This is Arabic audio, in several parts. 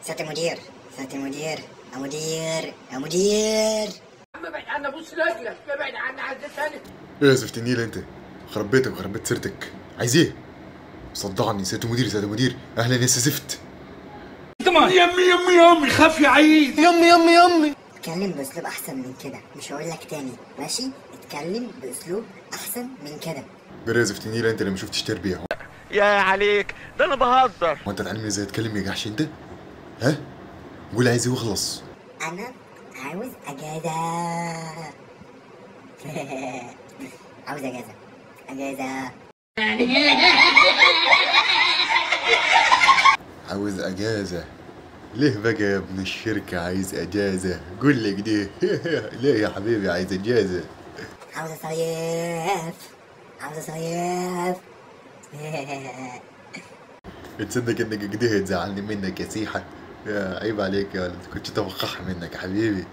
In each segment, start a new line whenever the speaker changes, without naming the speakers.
سيادة المدير، سيادة المدير، يا مدير، يا مدير.
عم ابعد عنا، بص رجلك، ابعد عنا عايز تاني.
ايه يا زفت النيل انت؟ خرب بيتك وخرب بيت سيرتك، عايز ايه؟ صدعني سيادة المدير، سيادة المدير، اهلا يا زفت.
يمي يمي يمي خاف يا عيد.
يمي.
اتكلم باسلوب احسن من كده، مش هقول لك تاني، ماشي؟ اتكلم باسلوب احسن من كده.
يا زفت النيل انت اللي ما شفتش تربية.
يا عليك، ده انا بهزر.
هو انت تعلمني ازاي اتكلم يا جحش انت؟ ها؟ قول عايز ايه واخلص.
انا عاوز اجازة. عاوز اجازة.
عاوز اجازة. ليه بقى يا ابن الشركة عايز اجازة؟ قول لي كده. ليه يا حبيبي عايز اجازة؟
عاوز اصيف. عاوز اصيف.
تصدق انك كده تزعلني منك يا سيحة؟ يا عيب عليك يا ولد، كنت اتوقعها منك يا حبيبي.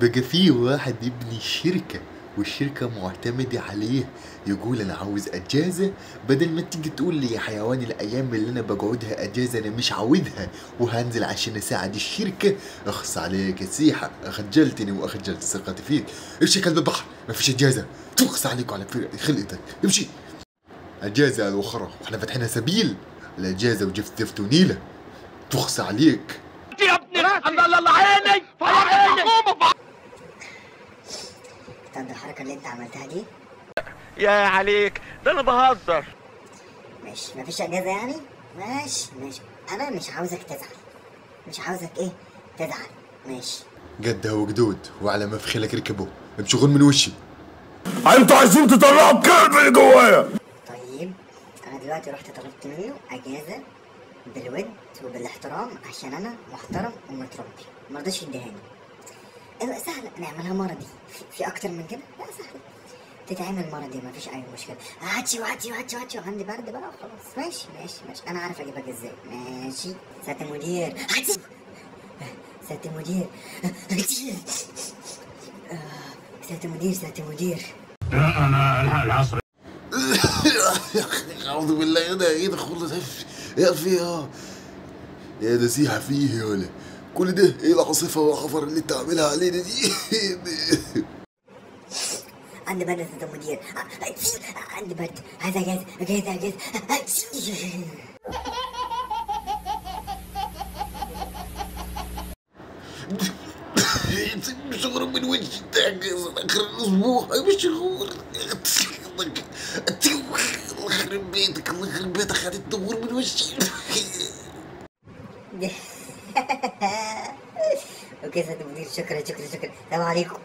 بقى في واحد ابن الشركة والشركة معتمدة عليه يقول انا عاوز اجازة، بدل ما تيجي تقول لي يا حيوان الايام اللي انا بقعدها اجازة انا مش عاوزها وهنزل عشان اساعد الشركة. اخص عليك يا سيحة، اخجلتني واخجلت ثقتي فيك. امشي كلب البحر، ما فيش اجازة. تخص عليك وعلى خلقتك، امشي. اجازة على الاخرى واحنا فاتحينها سبيل الاجازة وجبت زفت ونيلة. تخص عليك
يا ابني الله عيني عيني.
طب الحركة اللي انت عملتها دي
يا عليك، ده انا بهزر.
ماشي، مفيش اجازة يعني؟ ماشي. انا مش عاوزك تزعل، مش عاوزك ايه تزعل، ماشي.
قدها وقدود وعلى مفخلك ركبوا، امشوا غن من وشي.
انتوا عايزين تطلعوا الكلب اللي جوايا.
طيب انا دلوقتي رحت طلبت منه اجازة بالود وبالاحترام عشان انا محترم ومتربي، مرضاش يديهاني. سهلة نعملها مرضي، في اكتر من كده؟ لا سهلة تتعمل مرضي، مفيش اي مشكلة. هاتشي وعندي برد بقى وخلاص. ماشي انا عارف اجيبك ازاي. ماشي سيادة المدير، هاتشي. سيادة المدير، هاتشي. سيادة المدير.
انا العصر.
اعوذ بالله، ايه ده خلص يا فيها يا ده سيحة فيه يا ولا كل ده؟ ايه العاصفة والحفر اللي انت عاملها علينا دي؟
عندي برد يا سيادة المدير، عندي برد، عايز اجازة.
شغل من وجهي تعجز اخر الاسبوع، مش شغل. الله يخرب بيتك، الله يخرب بيتك، هتدور من وشي.
اوكي سيادة المدير، شكرا. السلام عليكم.